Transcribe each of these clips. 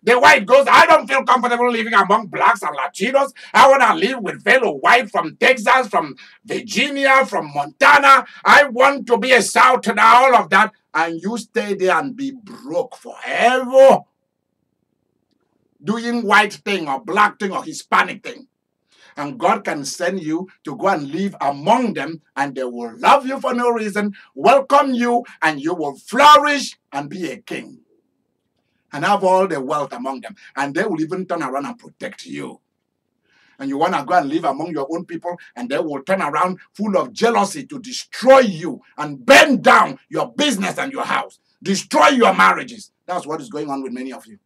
The white goes, I don't feel comfortable living among blacks and Latinos. I want to live with fellow white from Texas, from Virginia, from Montana. I want to be a Southerner, all of that. And you stay there and be broke forever. Doing white thing or black thing or Hispanic thing. And God can send you to go and live among them, and they will love you for no reason, welcome you, and you will flourish and be a king. And have all the wealth among them. And they will even turn around and protect you. And you want to go and live among your own people, and they will turn around full of jealousy to destroy you and burn down your business and your house. Destroy your marriages. That's what is going on with many of you.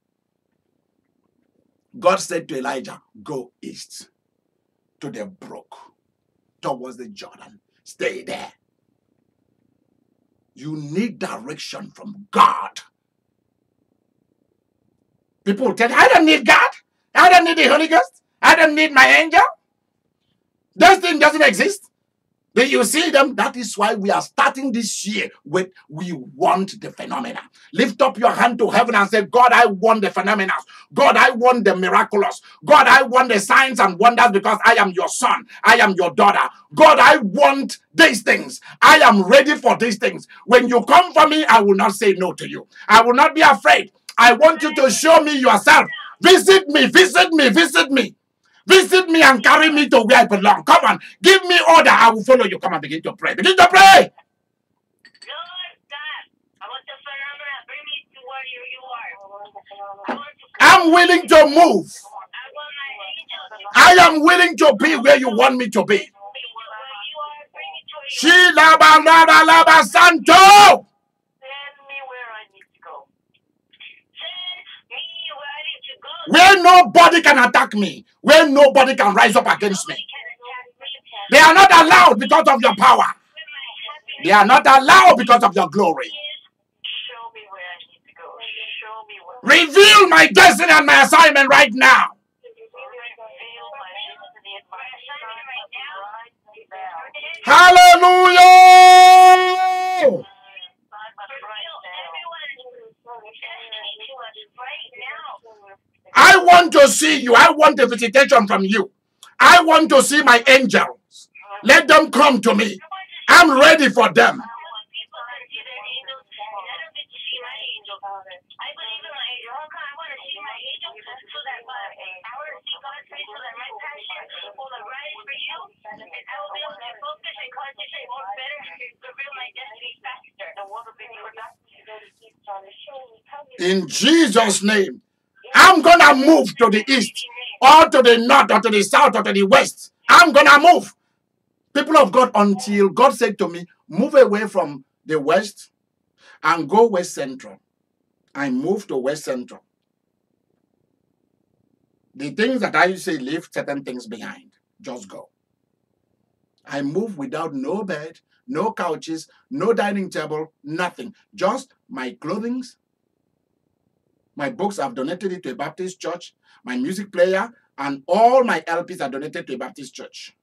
God said to Elijah, go east to the brook, towards the Jordan. Stay there. You need direction from God. People will tell you, I don't need God. I don't need the Holy Ghost. I don't need my angel. This thing doesn't exist. Do you see them? That is why we are starting this year with we want the phenomena. Lift up your hand to heaven and say, God, I want the phenomena. God, I want the miraculous. God, I want the signs and wonders because I am your son. I am your daughter. God, I want these things. I am ready for these things. When you come for me, I will not say no to you. I will not be afraid. I want you to show me yourself. Visit me, visit me, visit me. Visit me and carry me to where I belong. Come on, give me order. I will follow you. Come and begin to pray. Begin to pray. Lord God, I want the phenomena. Bring me to where you are. I'm willing to move. I am willing to be where you want me to be. Laba Santo. Where nobody can attack me, where nobody can rise up against me. They are not allowed because of your power. They are not allowed because of your glory. Reveal my destiny and my assignment right now. Hallelujah! I want to see you. I want a visitation from you. I want to see my angels. Let them come to me. I'm ready for them. In Jesus' name, I'm going to move to the east, or to the north, or to the south, or to the west. I'm going to move. People of God, until God said to me, move away from the west and go west central. I moved to west central. The things that I used to say, leave certain things behind. Just go. I moved without no bed, no couches, no dining table, nothing. Just my clothing. My books, I've donated it to a Baptist church. My music player and all my LPs are donated to a Baptist church.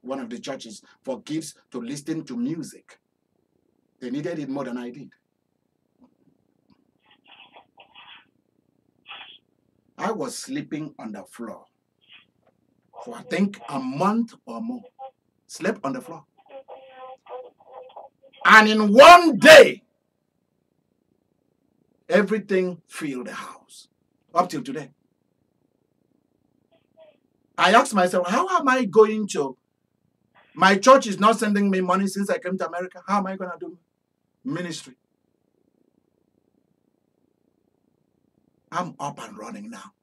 One of the churches for kids to listen to music. They needed it more than I did. I was sleeping on the floor for I think a month or more. Slept on the floor. And in one day, everything filled the house. Up till today. I asked myself, how am I going to? My church is not sending me money since I came to America. How am I going to do ministry? I'm up and running now.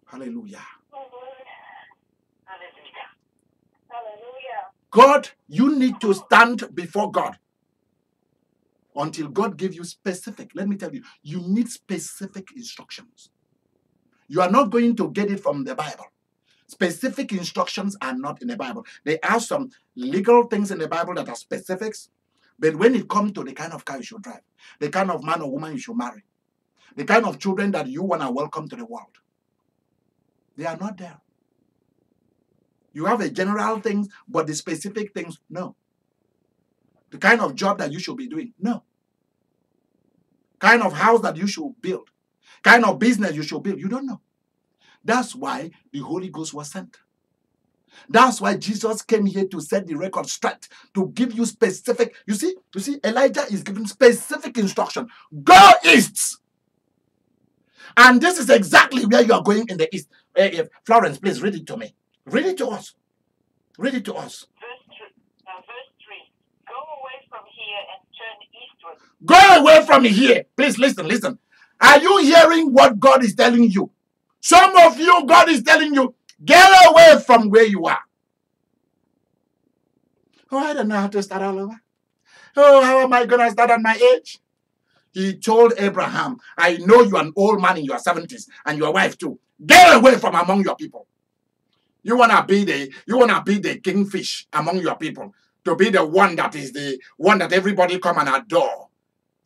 Hallelujah. God, you need to stand before God until God gives you specific. Let me tell you, you need specific instructions. You are not going to get it from the Bible. Specific instructions are not in the Bible. There are some legal things in the Bible that are specifics, but when it comes to the kind of car you should drive, the kind of man or woman you should marry, the kind of children that you want to welcome to the world, they are not there. You have a general things, but the specific things, no. The kind of job that you should be doing, no. kind of house that you should build, kind of business you should build. You don't know. That's why the Holy Ghost was sent. That's why Jesus came here to set the record straight, to give you specific. You see, Elijah is giving specific instruction. Go east. And this is exactly where you are going in the east. Florence, please read it to me. Read it to us. Read it to us. Verse 3. Go away from here and turn eastward. Go away from here. Please listen. Are you hearing what God is telling you? Some of you, God is telling you, get away from where you are. Oh, I don't know how to start all over. Oh, how am I going to start at my age? He told Abraham, I know you're an old man in your 70s and your wife too. Get away from among your people. You wanna be the kingfish among your people, to be the one that is the one that everybody come and adore.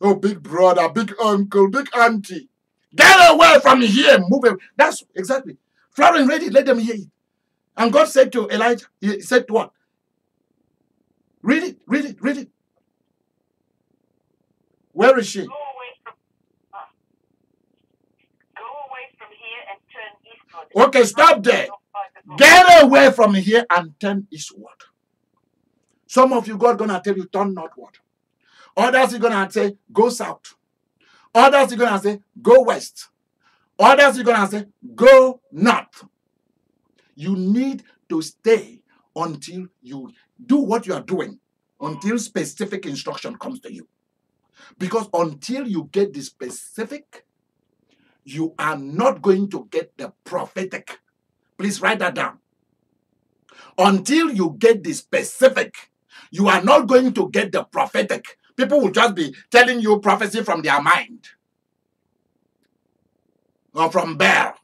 Oh, big brother, big uncle, big auntie. Get away from here. Move away. That's exactly. Florence, read it. Let them hear it. And God said to Elijah, he said what? Read it. Where is she? Go away from here and turn eastward. Okay, stop there. Get away from here and turn eastward. Some of you, God gonna tell you turn northward. Others are gonna say go south. Others are gonna say go west. Others are gonna say go north. You need to stay until you do what you are doing, until specific instruction comes to you. Because until you get the specific, you are not going to get the prophetic. Please write that down. Until you get the specific, you are not going to get the prophetic. People will just be telling you prophecy from their mind or from Baal.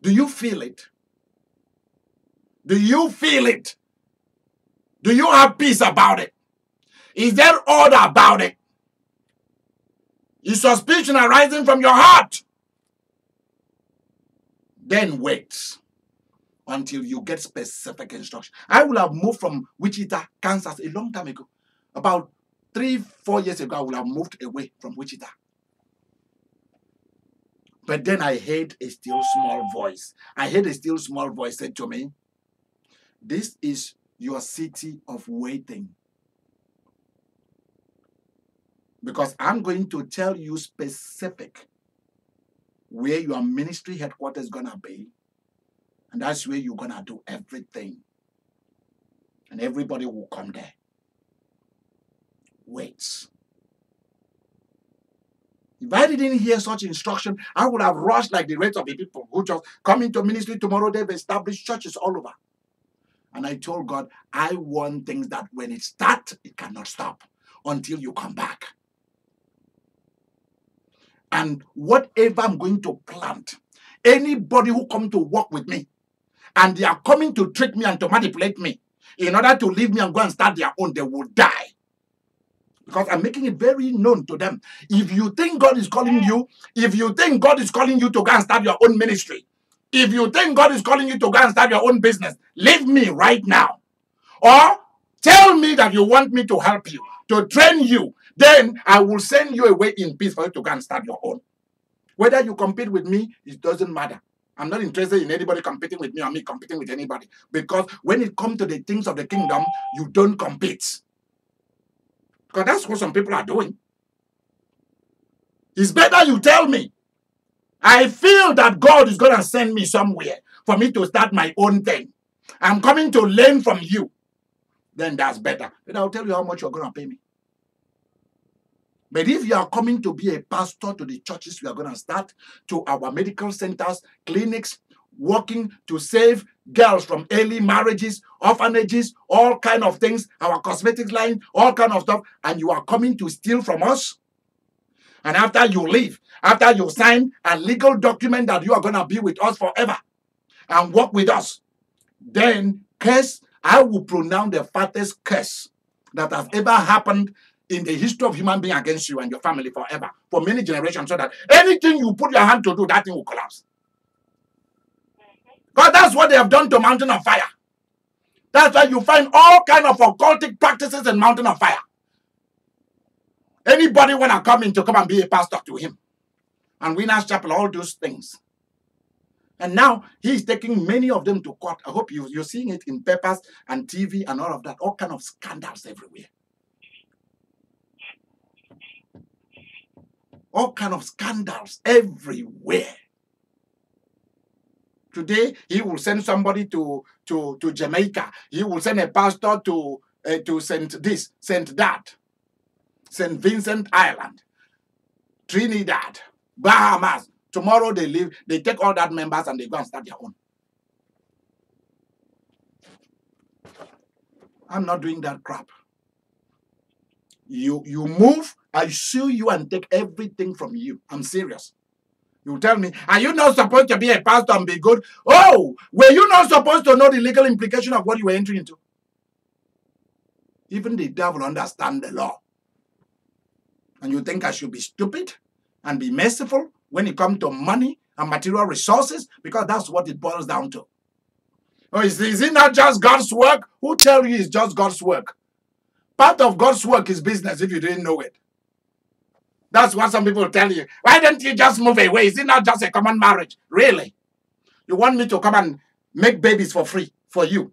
Do you feel it? Do you feel it? Do you have peace about it? Is there order about it? Is suspicion arising from your heart? Then wait until you get specific instruction. I would have moved from Wichita, Kansas a long time ago. About 3-4 years ago, I would have moved away from Wichita. But then I heard a still small voice. I heard a still small voice said to me, this is your city of waiting. Because I'm going to tell you specific where your ministry headquarters is going to be. And that's where you're going to do everything. And everybody will come there. Wait. If I didn't hear such instruction, I would have rushed like the rest of the people who just come into ministry tomorrow. They've established churches all over. And I told God, I want things that when it starts, it cannot stop until you come back. And whatever I'm going to plant, anybody who come to work with me, and they are coming to trick me and to manipulate me, in order to leave me and go and start their own, they will die. Because I'm making it very known to them. If you think God is calling you, if you think God is calling you to go and start your own ministry, if you think God is calling you to go and start your own business, leave me right now. Or tell me that you want me to help you, to train you. Then I will send you away in peace for you to go and start your own. Whether you compete with me, it doesn't matter. I'm not interested in anybody competing with me or me competing with anybody. Because when it comes to the things of the kingdom, you don't compete. Because that's what some people are doing. It's better you tell me. I feel that God is going to send me somewhere for me to start my own thing. I'm coming to learn from you. Then that's better. Then I'll tell you how much you're going to pay me. But if you are coming to be a pastor to the churches we are going to start, to our medical centers, clinics, working to save girls from early marriages, orphanages, all kind of things, our cosmetics line, all kind of stuff, and you are coming to steal from us, and after you leave, after you sign a legal document that you are going to be with us forever and work with us, then I will pronounce the fattest curse that has ever happened in the history of human being against you and your family forever, for many generations, so that anything you put your hand to do, that thing will collapse. Because that's what they have done to Mountain of Fire. That's why you find all kind of occultic practices in Mountain of Fire. Anybody want to come in to come and be a pastor to him? And Winners Chapel, all those things. And now he's taking many of them to court. I hope you're seeing it in papers and TV and all of that. All kind of scandals everywhere. All kind of scandals everywhere. Today, he will send somebody to Jamaica. He will send a pastor to St. that, St. Vincent Island, Trinidad, Bahamas. Tomorrow they leave, they take all that members and they go and start their own. I'm not doing that crap. You move, I sue you and take everything from you. I'm serious. You tell me, are you not supposed to be a pastor and be good? Oh, were you not supposed to know the legal implication of what you were entering into? Even the devil understands the law. And you think I should be stupid and be merciful when it comes to money and material resources? Because that's what it boils down to. Oh, is it not just God's work? Who tell you it's just God's work? Part of God's work is business if you didn't know it. That's what some people tell you. Why don't you just move away? Is it not just a common marriage? Really? You want me to come and make babies for free for you?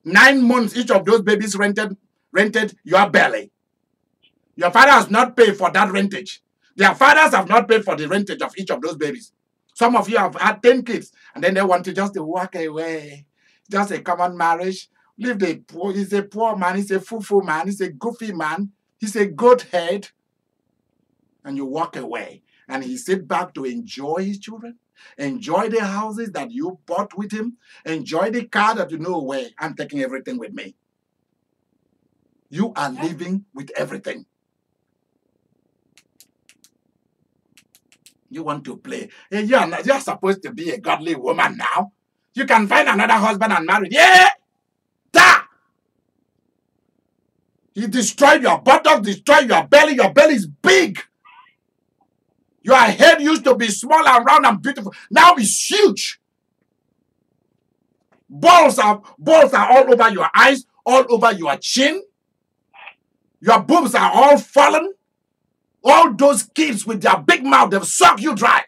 9 months, each of those babies rented your belly. Your father has not paid for that rentage. Their fathers have not paid for the rentage of each of those babies. Some of you have had 10 kids, and then they want to just walk away. Just a common marriage. Leave the poor. He's a poor man. He's a foo-foo man. He's a goofy man. He's a goat head. And you walk away. And he sit back to enjoy his children. Enjoy the houses that you bought with him. Enjoy the car that you know where I'm taking everything with me. You are living with everything. You want to play. Hey, you're supposed to be a godly woman now. You can find another husband and marry. Yeah! Da! He destroyed your buttocks, destroyed your belly. Your belly is big. Your head used to be small and round and beautiful. Now it's huge. Balls are all over your eyes, all over your chin. Your boobs are all fallen. All those kids with their big mouth, they've sucked you dry.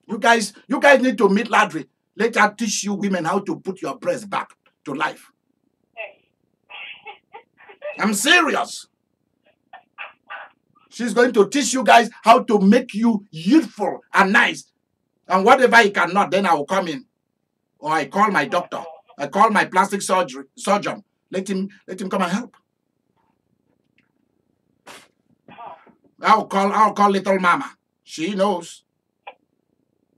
You guys need to meet Ladry. Let her teach you women how to put your breast back to life. I'm serious. She's going to teach you guys how to make you youthful and nice. And whatever he cannot, then I will come in. Or I call my doctor. I call my plastic surgeon. Let him come and help. I'll call little mama. She knows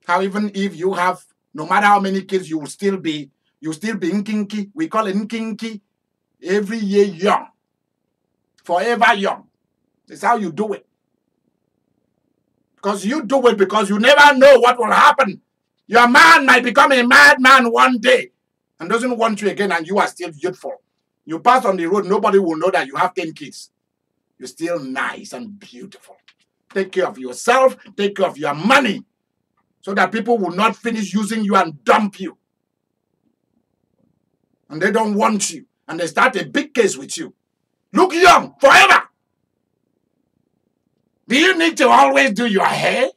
how even if you have, no matter how many kids, you still be nkinky. We call it nkinky. Every year young. Forever young. That's how you do it. Because you do it because you never know what will happen. Your man might become a madman one day and doesn't want you again, and you are still youthful. You pass on the road, nobody will know that you have 10 kids. You're still nice and beautiful. Take care of yourself. Take care of your money. So that people will not finish using you and dump you. And they don't want you. And they start a big case with you. Look young forever. Do you need to always do your hair?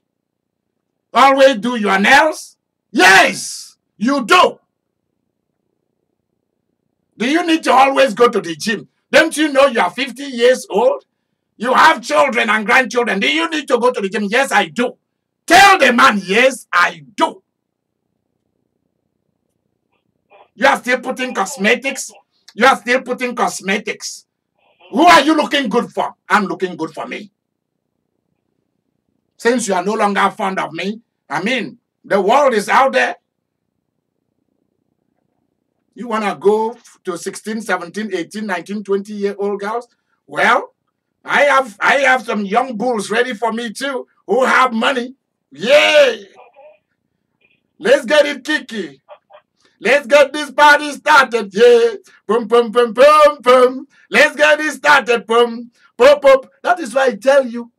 Always do your nails? Yes, you do. Do you need to always go to the gym? Don't you know you are 50 years old? You have children and grandchildren. Do you need to go to the gym? Yes, I do. Tell the man, yes, I do. You are still putting cosmetics. You are still putting cosmetics. Who are you looking good for? I'm looking good for me. Since you are no longer fond of me, I mean, the world is out there. You want to go to 16, 17, 18, 19, 20-year-old girls? Well, I have some young bulls ready for me too who have money. Yay! Let's get it kiki. Let's get this party started. Yeah. Boom, boom, boom, boom, boom. Let's get it started. Boom, boom, boom. That is why I tell you,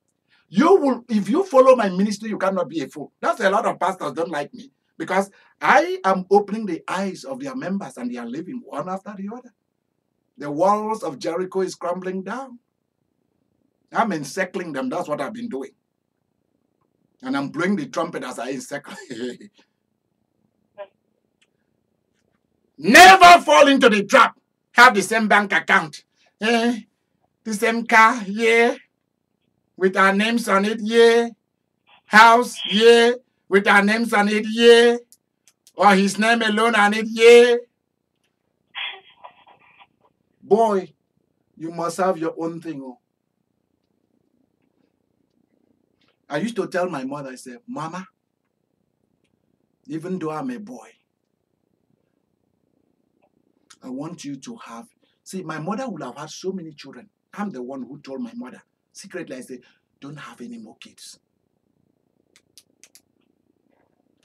if you follow my ministry, you cannot be a fool. That's a lot of pastors don't like me because I am opening the eyes of their members and they are living one after the other. The walls of Jericho is crumbling down. I'm encircling them. That's what I've been doing. And I'm blowing the trumpet as I encircle. Never fall into the trap. Have the same bank account. The same car, yeah. With our names on it, yeah. House, yeah. With our names on it, yeah. Or his name alone on it, yeah. Boy, you must have your own thing. Oh. I used to tell my mother, I said, Mama, even though I'm a boy, I want you to have. See, my mother would have had so many children. I'm the one who told my mother. Secretly, I said, don't have any more kids.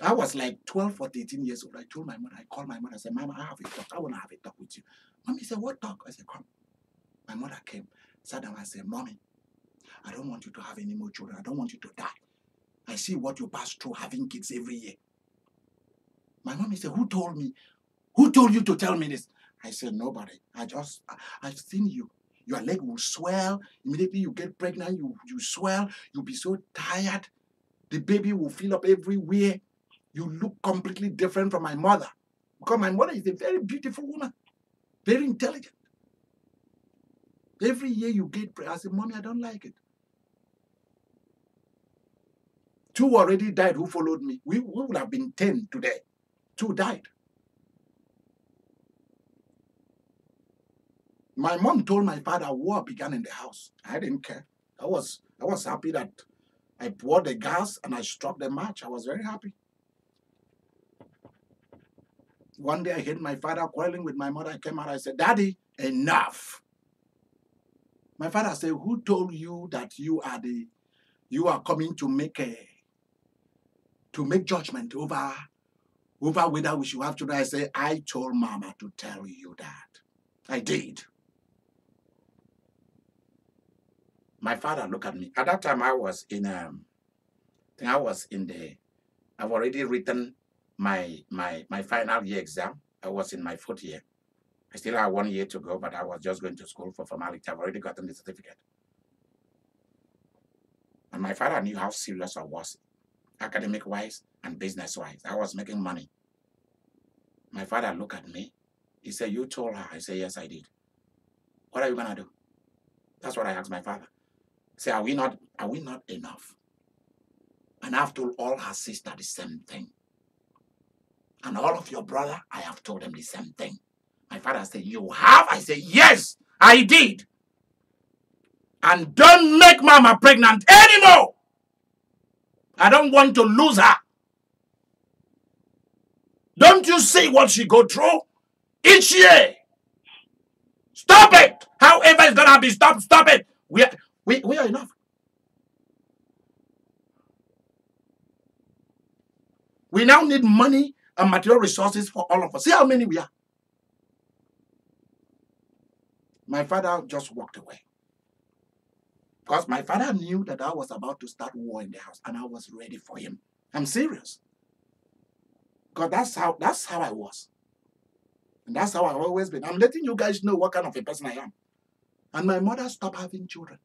I was like 12 or 13 years old. I told my mother, I called my mother, I said, Mama, I have a talk. I want to have a talk with you. Mommy said, what talk? I said, come. My mother came, sat down, and said, Mommy, I don't want you to have any more children. I don't want you to die. I see what you pass through having kids every year. My mommy said, who told me? Who told you to tell me this? I said, nobody. I've seen you. Your leg will swell. Immediately you get pregnant, you swell. You'll be so tired. The baby will fill up everywhere. You look completely different from my mother. Because my mother is a very beautiful woman. Very intelligent. Every year you get pregnant. I said, Mommy, I don't like it. 2 already died who followed me. We would have been 10 today. 2 died. My mom told my father war began in the house. I didn't care. I was happy that I poured the gas and I struck the match. I was very happy. One day I heard my father quarreling with my mother. I came out. I said, Daddy, enough. My father said, who told you that you are coming to make judgment over whether we should have children? I said, I told Mama to tell you that. I did. My father looked at me. At that time, I've already written my final year exam. I was in my 4th year. I still had 1 year to go, but I was just going to school for formality. I've already gotten the certificate. And my father knew how serious I was, academic-wise and business-wise. I was making money. My father looked at me. He said, you told her. I said, yes, I did. What are you going to do? That's what I asked my father. I said, are we not enough? And I've told all her sister the same thing. And all of your brother, I have told them the same thing. My father said, you have? I said, yes, I did. And don't make Mama pregnant anymore. I don't want to lose her. Don't you see what she go through each year? Stop it. However it's going to be, stop it. We are enough. We now need money and material resources for all of us. See how many we are. My father just walked away. Because my father knew that I was about to start war in the house, and I was ready for him. I'm serious. Because that's how I was. And that's how I've always been. I'm letting you guys know what kind of a person I am. And my mother stopped having children.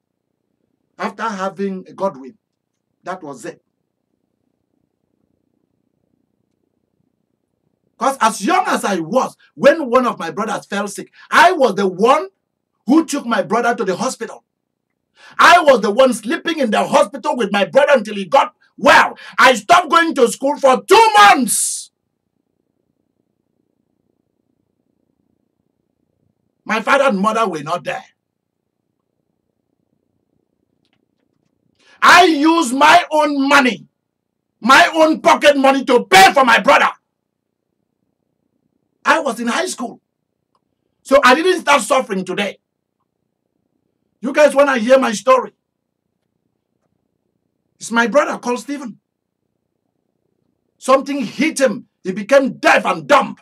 After having a Godwin, that was it. Because as young as I was, when one of my brothers fell sick, I was the one who took my brother to the hospital. I was the one sleeping in the hospital with my brother until he got well. I stopped going to school for 2 months. My father and mother were not there. I used my own money, my own pocket money to pay for my brother. I was in high school. So I didn't start suffering today. You guys want to hear my story? It's my brother called Stephen. Something hit him. He became deaf and dumb.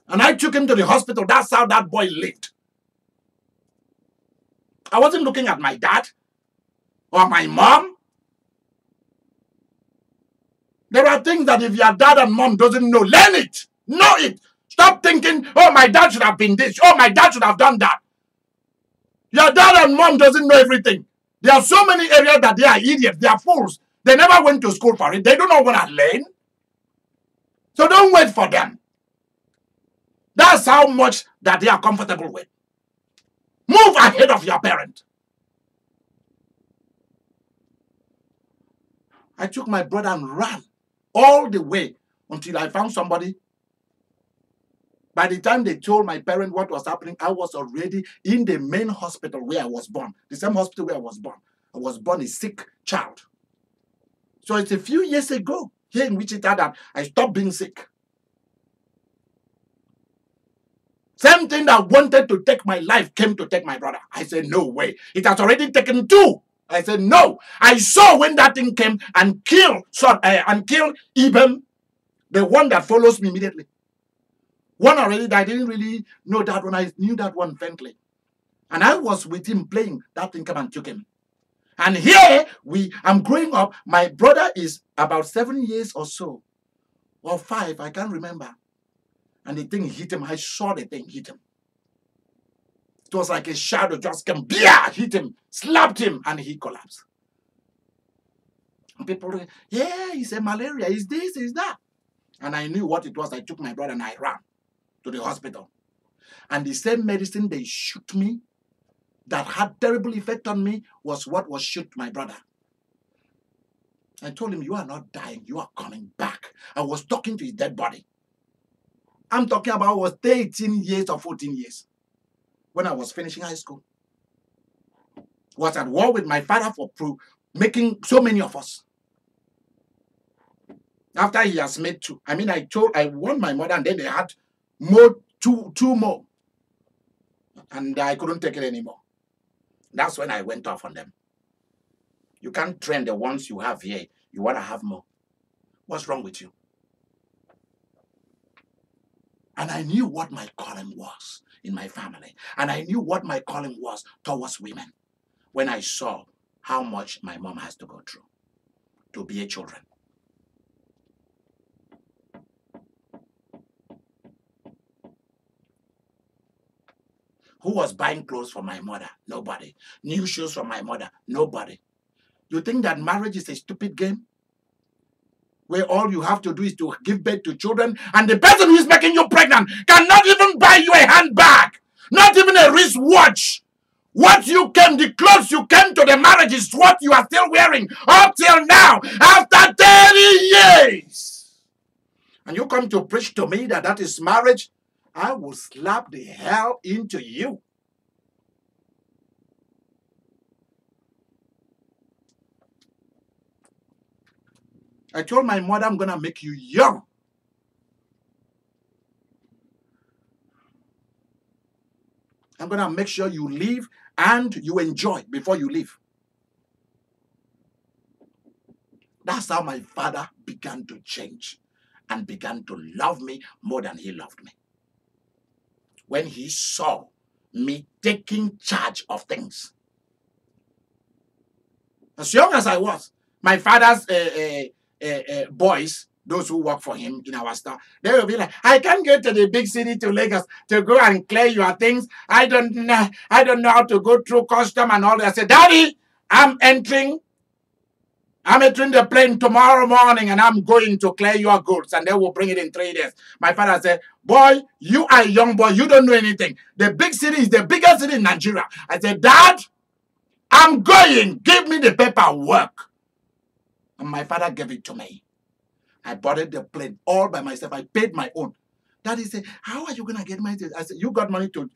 And I took him to the hospital. That's how that boy lived. I wasn't looking at my dad or my mom. There are things that if your dad and mom doesn't know, learn it. Know it. Stop thinking, oh, my dad should have been this. Oh, my dad should have done that. Your dad and mom doesn't know everything. There are so many areas that they are idiots. They are fools. They never went to school for it. They do not want to learn. So don't wait for them. That's how much that they are comfortable with. Move ahead of your parent. I took my brother and ran all the way until I found somebody. By the time they told my parent what was happening, I was already in the main hospital where I was born. The same hospital where I was born. I was born a sick child. So it's a few years ago here in Wichita that I stopped being sick. Same thing that wanted to take my life came to take my brother. I said, no way. It has already taken two. I said, no. I saw when that thing came and killed Ibem, the one that follows me immediately. One already died. I didn't really know that one. I knew that one faintly. And I was with him playing. That thing came and took him. And here I'm growing up. My brother is about 7 years or so. Or 5. I can't remember. And the thing hit him. I saw the thing hit him. It was like a shadow just came, hit him, slapped him, and he collapsed. And people were, yeah, it's a malaria, it's this, it's that. And I knew what it was. I took my brother and I ran to the hospital. And the same medicine they shoot me that had terrible effect on me was what was shoot my brother. I told him, you are not dying, you are coming back. I was talking to his dead body. I'm talking about was 13 years or 14 years when I was finishing high school. Was at war with my father for making so many of us. After he has made 2. I mean, I won my mother and then they had two more. And I couldn't take it anymore. That's when I went off on them. You can't train the ones you have here. You want to have more. What's wrong with you? And I knew what my calling was in my family. And I knew what my calling was towards women when I saw how much my mom has to go through to bear children. Who was buying clothes for my mother? Nobody. New shoes for my mother? Nobody. You think that marriage is a stupid game? Where all you have to do is to give birth to children, and the person who is making you pregnant cannot even buy you a handbag, not even a wristwatch. The clothes you came to the marriage is what you are still wearing up till now, after 30 years. And you come to preach to me that is marriage? I will slap the hell into you. I told my mother, I'm going to make you young. I'm going to make sure you live and you enjoy before you leave. That's how my father began to change and began to love me more than he loved me. When he saw me taking charge of things. As young as I was, my father's boys, those who work for him in our store, they will be like, I can't get to the big city to Lagos to go and clear your things. I don't know how to go through custom and all that. I said, Daddy, I'm entering the plane tomorrow morning and I'm going to clear your goods and they will bring it in 3 days. My father said, boy, you are a young boy. You don't know anything. The big city is the biggest city in Nigeria. I said, Dad, I'm going. Give me the paperwork. And my father gave it to me. I boarded the plane all by myself. I paid my own. Daddy said, how are you going to get money? I said, you got money to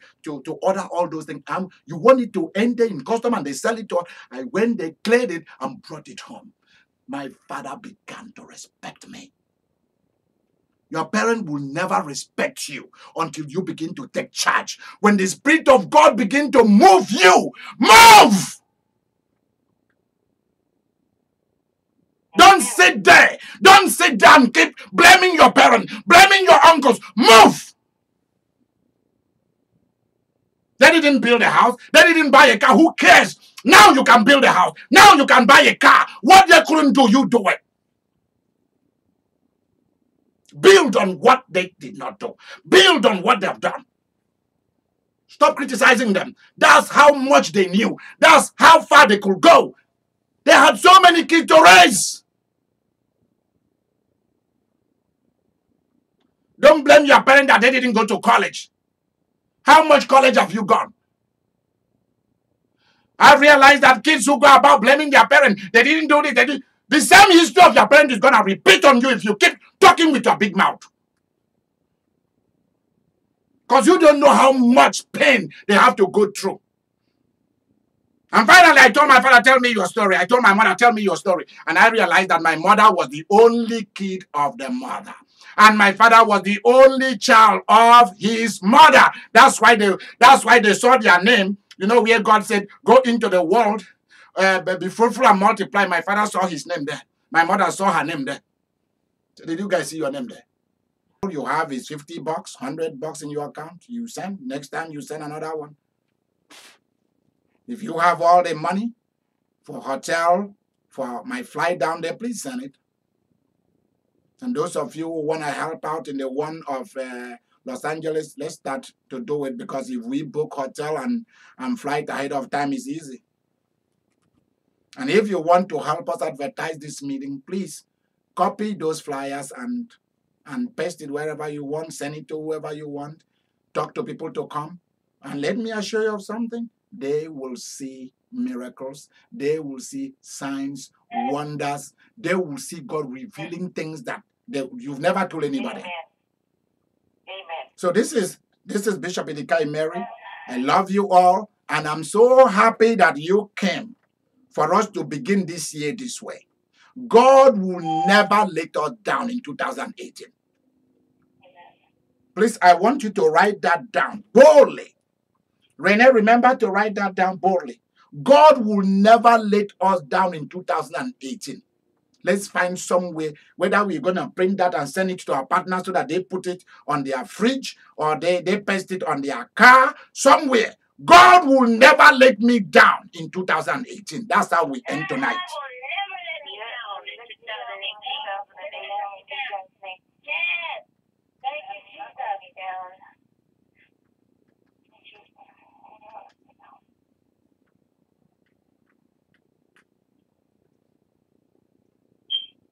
order all those things. You want it to enter in custom and they sell it to us. I went, they cleared it and brought it home. My father began to respect me. Your parent will never respect you until you begin to take charge. When the Spirit of God begins to move you, move! Don't sit there. Don't sit down and keep blaming your parents, blaming your uncles. Move! They didn't build a house. They didn't buy a car. Who cares? Now you can build a house. Now you can buy a car. What they couldn't do, you do it. Build on what they did not do. Build on what they have done. Stop criticizing them. That's how much they knew. That's how far they could go. They had so many kids to raise. Don't blame your parents that they didn't go to college. How much college have you gone? I've realized that kids who go about blaming their parents, they didn't do this, they did. The same history of your parents is going to repeat on you if you keep talking with your big mouth. Because you don't know how much pain they have to go through. And finally, I told my father, tell me your story. I told my mother, tell me your story. And I realized that my mother was the only kid of the mother. And my father was the only child of his mother. That's why they saw their name. You know, where God said, go into the world, be fruitful and multiply. My father saw his name there. My mother saw her name there. So did you guys see your name there? All you have is $50, $100 in your account. You send. Next time you send another one. If you have all the money for hotel, for my flight down there, please send it. And those of you who want to help out in the one of Los Angeles, let's start to do it, because if we book hotel and flight ahead of time, it's easy. And if you want to help us advertise this meeting, please copy those flyers and paste it wherever you want, send it to whoever you want, talk to people to come. And let me assure you of something. They will see miracles. They will see signs, wonders. They will see God revealing things that you've never told anybody. Amen. Amen. So this is Bishop Idika Imeri. I love you all, and I'm so happy that you came for us to begin this year this way. God will never let us down in 2018. Please, I want you to write that down boldly. Renee, remember to write that down boldly. God will never let us down in 2018. Let's find some way, whether we're going to print that and send it to our partners so that they put it on their fridge or they paste it on their car, somewhere. God will never let me down in 2018. That's how we end tonight. God will never let me down in 2018. Yes. Thank you, Jesus. Down.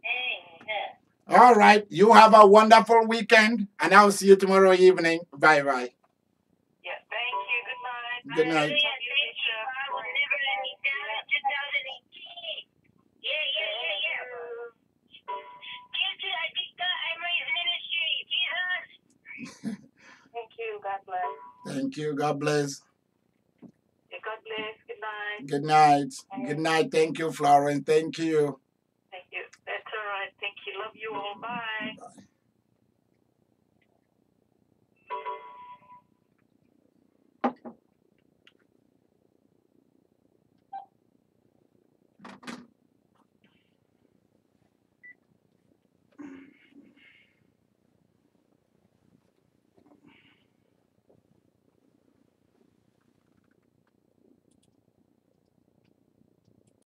Amen. All right. You have a wonderful weekend, and I'll see you tomorrow evening. Bye-bye. Yeah, thank you. Good night. Good night. Thank you. God will never let me down in 2018. Yeah. Give to Idika Imeri's ministry, Jesus. Thank you. God bless. Thank you. God bless. Yeah, God bless. Good night. Good night. Good night. Thank you, Florence. Thank you. Thank you. That's all right. Thank you. Love you all. Bye. Bye.